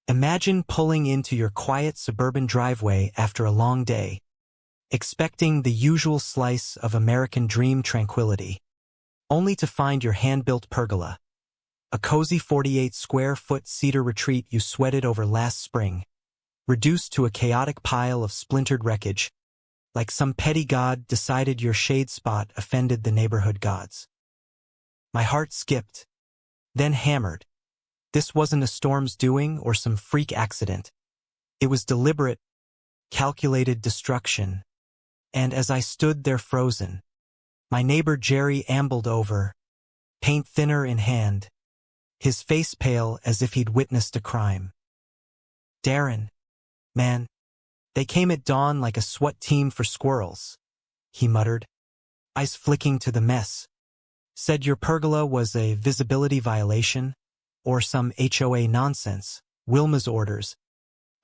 Imagine pulling into your quiet suburban driveway after a long day, expecting the usual slice of American dream tranquility, only to find your hand-built pergola, a cozy 48-square-foot cedar retreat you sweated over last spring, reduced to a chaotic pile of splintered wreckage, like some petty god decided your shade spot offended the neighborhood gods. My heart skipped, then hammered. This wasn't a storm's doing or some freak accident. It was deliberate, calculated destruction. And as I stood there frozen, my neighbor Jerry ambled over, paint thinner in hand, his face pale as if he'd witnessed a crime. "Darren, man, they came at dawn like a SWAT team for squirrels," he muttered, eyes flicking to the mess. "Said your pergola was a visibility violation, or some HOA nonsense, Wilma's orders.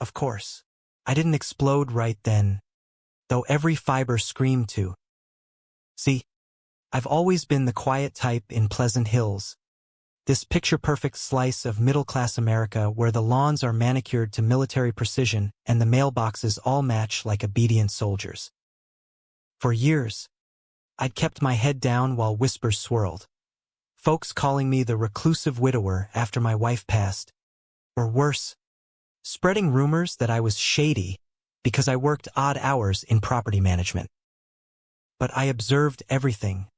Of course, I didn't explode right then, though every fiber screamed to. See, I've always been the quiet type in Pleasant Hills, this picture-perfect slice of middle-class America where the lawns are manicured to military precision and the mailboxes all match like obedient soldiers. For years, I'd kept my head down while whispers swirled. Folks calling me the reclusive widower after my wife passed, or worse, spreading rumors that I was shady because I worked odd hours in property management. But I observed everything,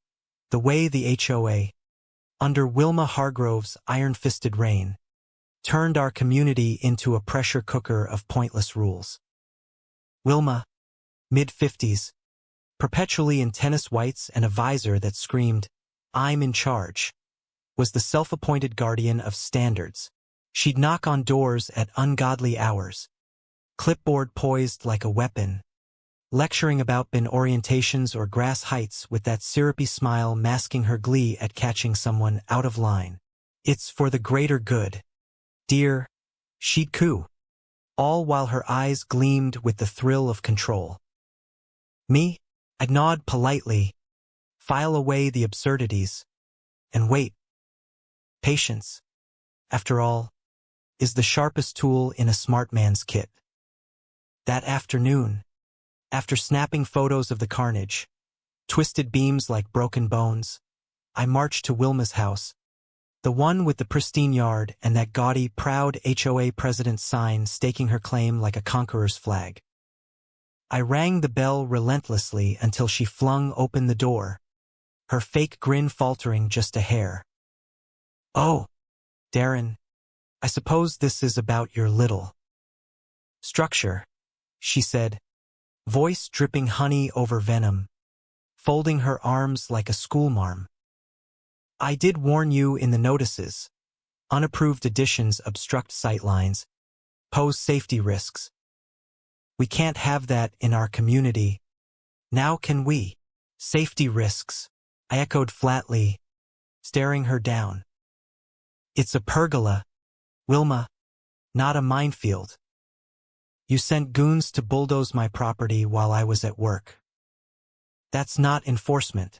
the way the HOA, under Wilma Hargrove's iron-fisted reign, turned our community into a pressure cooker of pointless rules. Wilma, mid-50s, perpetually in tennis whites and a visor that screamed, "I'm in charge," was the self-appointed guardian of standards. She'd knock on doors at ungodly hours, clipboard poised like a weapon, lecturing about bin orientations or grass heights with that syrupy smile masking her glee at catching someone out of line. "It's for the greater good, dear," she'd coo, all while her eyes gleamed with the thrill of control. Me, I'd nod politely, file away the absurdities, and wait. Patience, after all, is the sharpest tool in a smart man's kit. That afternoon, after snapping photos of the carnage, twisted beams like broken bones, I marched to Wilma's house, the one with the pristine yard and that gaudy, proud HOA president's sign staking her claim like a conqueror's flag. I rang the bell relentlessly until she flung open the door, her fake grin faltering just a hair. "Oh, Darren, I suppose this is about your little structure," she said, voice dripping honey over venom, folding her arms like a schoolmarm. "I did warn you in the notices. Unapproved additions obstruct sightlines, pose safety risks. We can't have that in our community. Now can we?" "Safety risks," I echoed flatly, staring her down. "It's a pergola, Wilma, not a minefield. You sent goons to bulldoze my property while I was at work. That's not enforcement.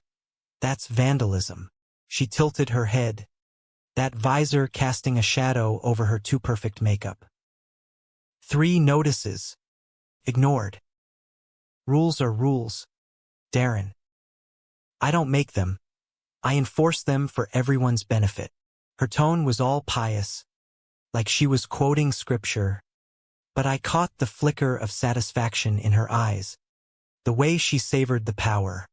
That's vandalism." She tilted her head, that visor casting a shadow over her too-perfect makeup. 3 notices. Ignored. Rules are rules, Darren. I don't make them. I enforce them for everyone's benefit. Her tone was all pious, like she was quoting scripture, but I caught the flicker of satisfaction in her eyes, the way she savored the power.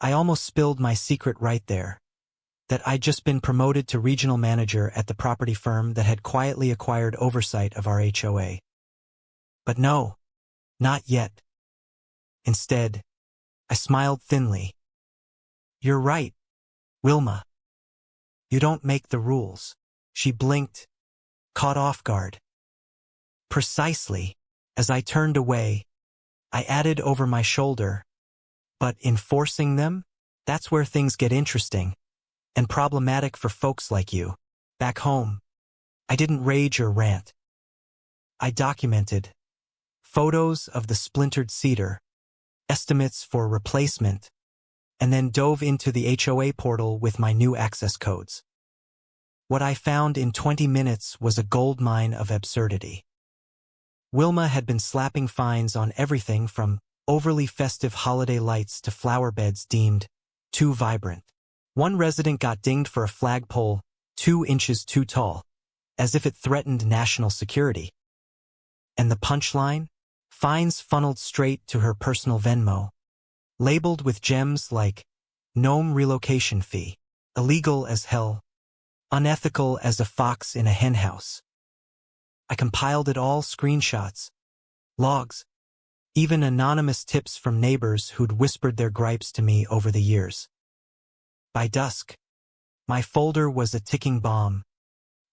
I almost spilled my secret right there, that I'd just been promoted to regional manager at the property firm that had quietly acquired oversight of our HOA. But no, not yet. Instead, I smiled thinly. "You're right, Wilma. You don't make the rules." She blinked, caught off guard. "Precisely." As I turned away, I added over my shoulder, "But enforcing them? That's where things get interesting, and problematic for folks like you." Back home, I didn't rage or rant. I documented photos of the splintered cedar, estimates for replacement, and then dove into the HOA portal with my new access codes. What I found in 20 minutes was a gold mine of absurdity. Wilma had been slapping fines on everything from overly festive holiday lights to flower beds deemed too vibrant. One resident got dinged for a flagpole 2 inches too tall, as if it threatened national security. And the punchline? Fines funneled straight to her personal Venmo, labeled with gems like gnome relocation fee, illegal as hell, unethical as a fox in a henhouse. I compiled it all: screenshots, logs, even anonymous tips from neighbors who'd whispered their gripes to me over the years. By dusk, my folder was a ticking bomb,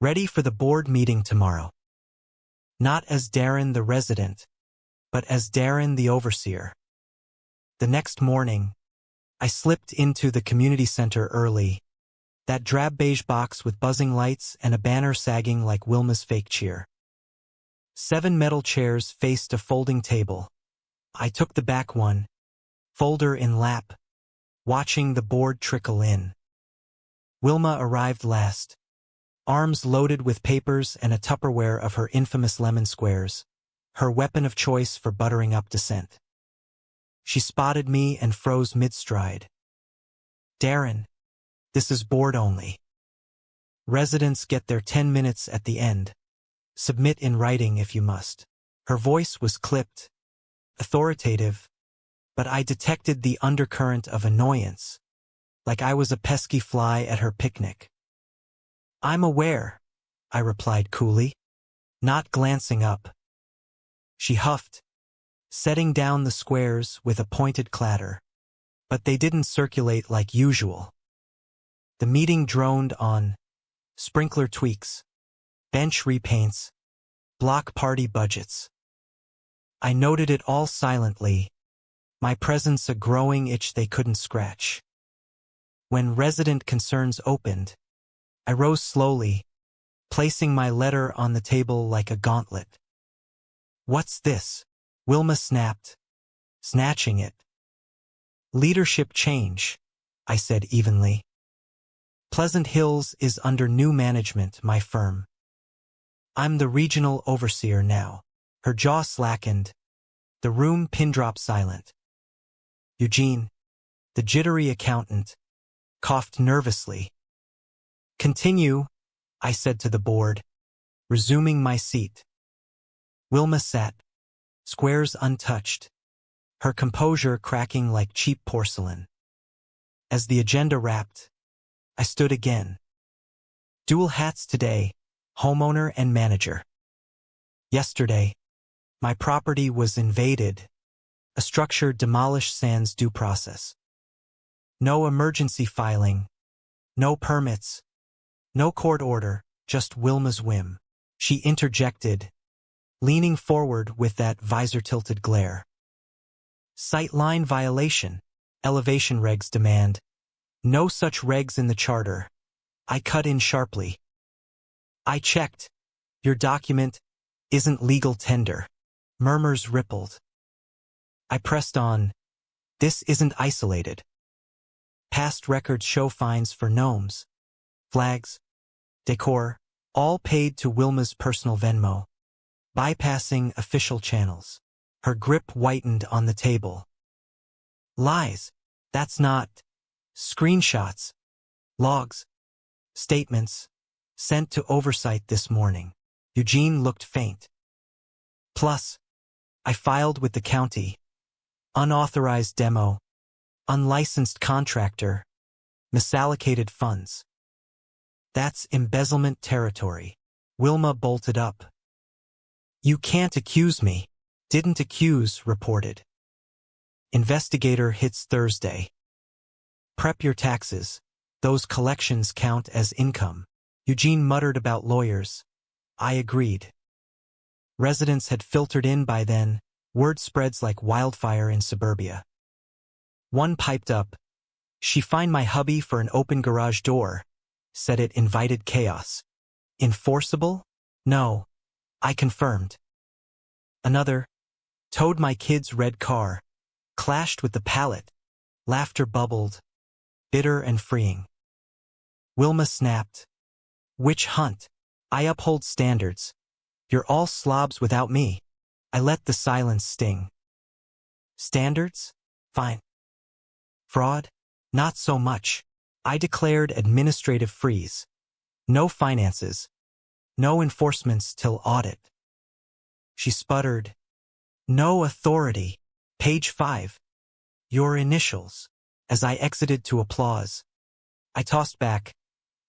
ready for the board meeting tomorrow. Not as Darren the resident, but as Darren the overseer. The next morning, I slipped into the community center early, that drab beige box with buzzing lights and a banner sagging like Wilma's fake cheer. 7 metal chairs faced a folding table. I took the back one, folder in lap, watching the board trickle in. Wilma arrived last, arms loaded with papers and a Tupperware of her infamous lemon squares, her weapon of choice for buttering up dissent. She spotted me and froze mid-stride. "Darren, this is board only. Residents get their 10 minutes at the end. Submit in writing if you must." Her voice was clipped, authoritative, but I detected the undercurrent of annoyance, like I was a pesky fly at her picnic. "I'm aware," I replied coolly, not glancing up. She huffed, setting down the squares with a pointed clatter, but they didn't circulate like usual. The meeting droned on: sprinkler tweaks, bench repaints, block party budgets. I noted it all silently, my presence a growing itch they couldn't scratch. When resident concerns opened, I rose slowly, placing my letter on the table like a gauntlet. "What's this?" Wilma snapped, snatching it. "Leadership change," I said evenly. "Pleasant Hills is under new management, my firm. I'm the regional overseer now." Her jaw slackened, the room pin-drop silent. Eugene, the jittery accountant, coughed nervously. "Continue," I said to the board, resuming my seat. Wilma sat, squares untouched, her composure cracking like cheap porcelain. As the agenda wrapped, I stood again. Dual hats today, homeowner and manager. Yesterday, my property was invaded, a structure demolished sans due process. No emergency filing, no permits, no court order, just Wilma's whim. She interjected, leaning forward with that visor-tilted glare. "Sightline violation, elevation regs demand. No such regs in the charter." I cut in sharply. "I checked. Your document isn't legal tender." Murmurs rippled. I pressed on. "This isn't isolated. Past records show fines for gnomes, flags, decor, all paid to Wilma's personal Venmo, bypassing official channels." Her grip whitened on the table. "Lies. That's not. Screenshots, logs, statements, sent to oversight this morning." Eugene looked faint. "Plus, I filed with the county. Unauthorized demo, unlicensed contractor, misallocated funds. That's embezzlement territory." Wilma bolted up. "You can't accuse me." "Didn't accuse," reported. "Investigator hits Thursday. Prep your taxes. Those collections count as income." Eugene muttered about lawyers. I agreed. Residents had filtered in by then, word spreads like wildfire in suburbia. One piped up, "She fined my hubby for an open garage door," said it invited chaos. "Enforceable?" "No." I confirmed. Another, "Towed my kid's red car, clashed with the pallet." Laughter bubbled, bitter and freeing. Wilma snapped, Witch hunt. I uphold standards. You're all slobs without me. I let the silence sting. Standards? Fine. Fraud? Not so much. I declared administrative freeze. No finances. No enforcements till audit. She sputtered. No authority. Page 5. Your initials. As I exited to applause. I tossed back.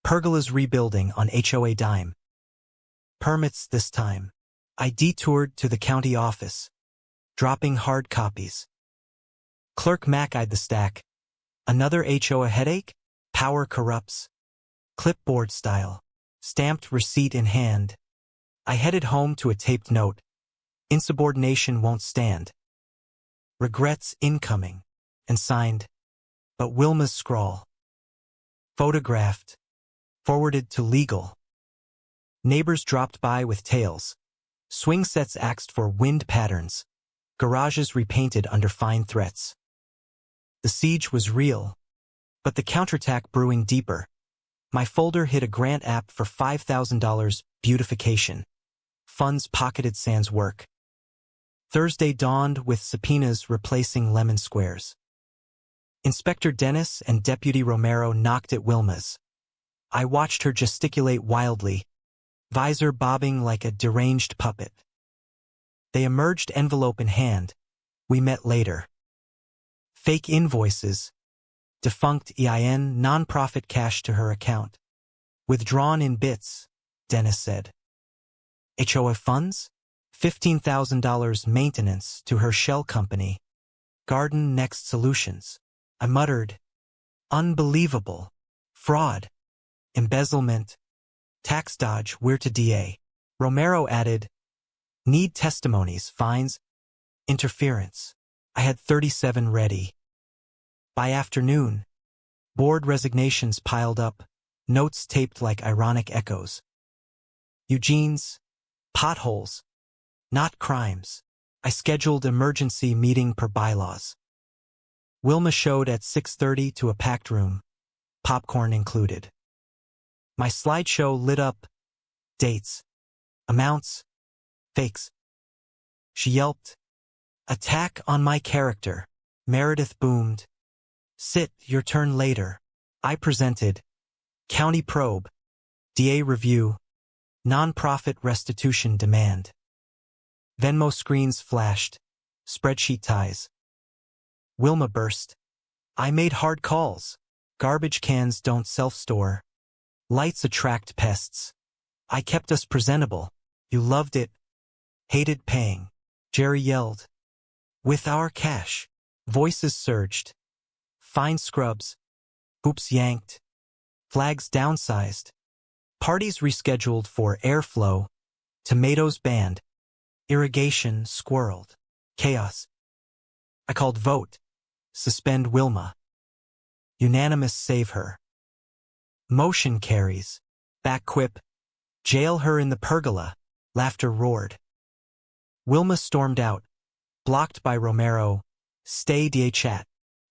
Pergola's rebuilding on HOA dime. Permits this time. I detoured to the county office. Dropping hard copies. Clerk Mac eyed the stack. Another HOA headache? Power corrupts. Clipboard style. Stamped receipt in hand. I headed home to a taped note. Insubordination won't stand. Regrets incoming. And signed. But Wilma's scrawl. Photographed. Forwarded to legal. Neighbors dropped by with tales. Swing sets axed for wind patterns. Garages repainted under fine threats. The siege was real. But the counterattack brewing deeper. My folder hit a grant app for $5,000 beautification. Funds pocketed sans work. Thursday dawned with subpoenas replacing lemon squares. Inspector Dennis and Deputy Romero knocked at Wilma's. I watched her gesticulate wildly, visor bobbing like a deranged puppet. They emerged envelope in hand. We met later. Fake invoices. Defunct EIN, nonprofit cash to her account. Withdrawn in bits, Dennis said. HOA funds? $15,000 maintenance to her shell company. Garden Next Solutions. I muttered. Unbelievable. Fraud. Embezzlement. Tax dodge, we're to DA. Romero added. Need testimonies, fines. Interference. I had 37 ready. By afternoon, board resignations piled up, notes taped like ironic echoes. Eugene's. Potholes. Not crimes. I scheduled emergency meeting per bylaws. Wilma showed at 6:30 to a packed room, popcorn included. My slideshow lit up. Dates. Amounts. Fakes. She yelped. Attack on my character. Meredith boomed. Sit, your turn later. I presented. County probe. DA review. Nonprofit restitution demand. Venmo screens flashed. Spreadsheet ties. Wilma burst. I made hard calls. Garbage cans don't self-store. Lights attract pests. I kept us presentable. You loved it. Hated paying. Jerry yelled. With our cash. Voices surged. Fine scrubs. Hoops yanked. Flags downsized. Parties rescheduled for airflow. Tomatoes banned. Irrigation squirreled. Chaos. I called vote. Suspend Wilma. Unanimous save her. Motion carries. Back quip. Jail her in the pergola. Laughter roared. Wilma stormed out. Blocked by Romero. Stay DA chat.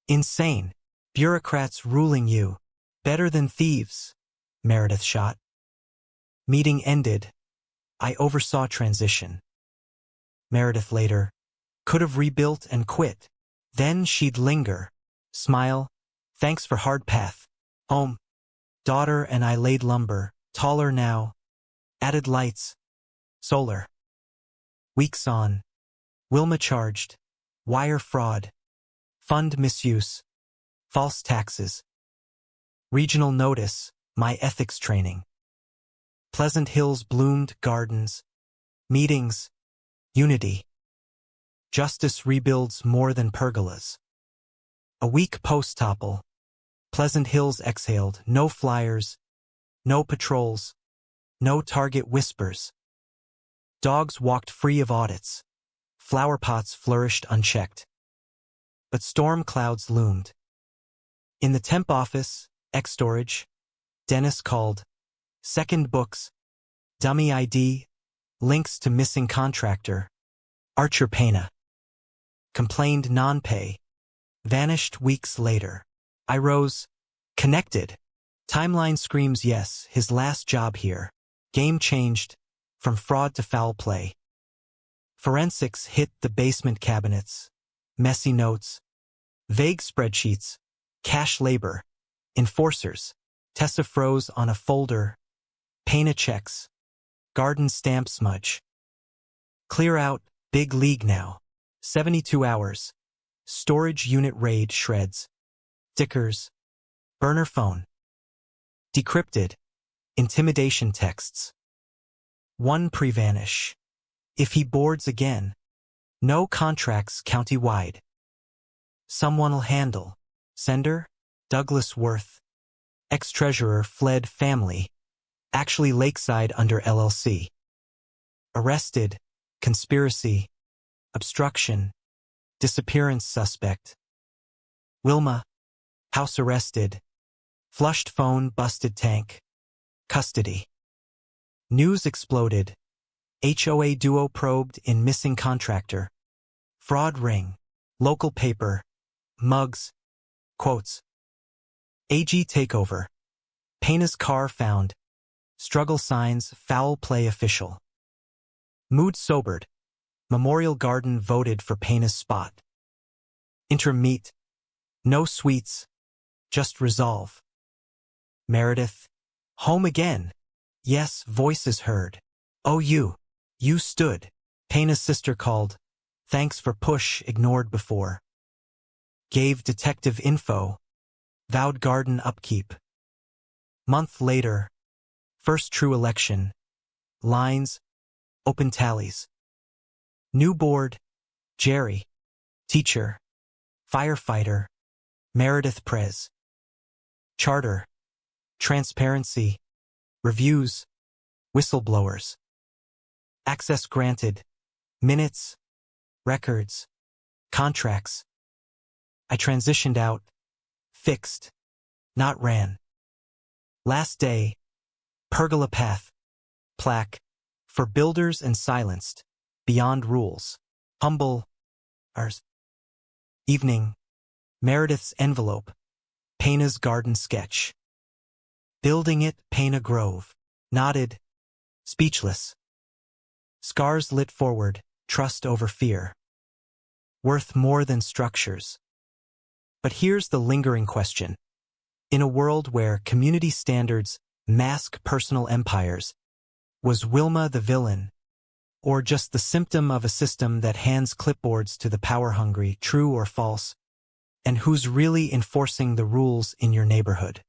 Insane. Bureaucrats ruling you. Better than thieves. Meredith shot. Meeting ended. I oversaw transition. Meredith later. Could have rebuilt and quit. Then she'd linger. Smile. Thanks for hard path. Home. Daughter and I laid lumber. Taller now. Added lights. Solar. Weeks on. Wilma charged. Wire fraud. Fund misuse. False taxes. Regional notice. My ethics training. Pleasant Hills bloomed gardens. Meetings. Unity. Justice rebuilds more than pergolas. A week post-topple. Pleasant Hills exhaled. No flyers. No patrols. No target whispers. Dogs walked free of audits. Flower pots flourished unchecked. But storm clouds loomed. In the temp office, X-storage, Dennis called. Second books. Dummy ID. Links to missing contractor. Archer Pena. Complained non-pay. Vanished weeks later. I rose. Connected. Timeline screams yes, his last job here. Game changed, from fraud to foul play. Forensics hit the basement cabinets. Messy notes, vague spreadsheets, cash labor, enforcers. Tessa froze on a folder. Payna checks. Garden stamp smudge. Clear out, big league now. 72 hours. Storage unit raid shreds. Stickers. Burner phone. Decrypted. Intimidation texts. One pre-vanish. If he boards again. No contracts county-wide. Someone'll handle. Sender? Douglas Worth. Ex-treasurer fled family. Actually Lakeside under LLC. Arrested. Conspiracy. Obstruction. Disappearance suspect. Wilma. House arrested. Flushed phone, busted tank. Custody. News exploded. HOA duo probed in missing contractor. Fraud ring. Local paper. Mugs. Quotes. AG takeover. Payna's car found. Struggle signs, foul play official. Mood sobered. Memorial Garden voted for Payna's spot. Interim meet. No sweets. Just resolve. Meredith. Home again. Yes, voices heard. Oh, you stood. Payna's sister called. Thanks for push, ignored before. Gave detective info. Vowed garden upkeep. Month later. First true election. Lines. Open tallies. New board. Jerry. Teacher. Firefighter. Meredith Prez. Charter. Transparency. Reviews. Whistleblowers. Access granted. Minutes. Records. Contracts. I transitioned out. Fixed. Not ran. Last day. Pergola path. Plaque. For builders and silenced. Beyond rules. Humble. Ours. Evening. Meredith's envelope. Payna's garden sketch. Building it, Payna Grove. Nodded. Speechless. Scars lit forward, trust over fear. Worth more than structures. But here's the lingering question. In a world where community standards mask personal empires, was Wilma the villain? Or just the symptom of a system that hands clipboards to the power-hungry, true or false? And who's really enforcing the rules in your neighborhood?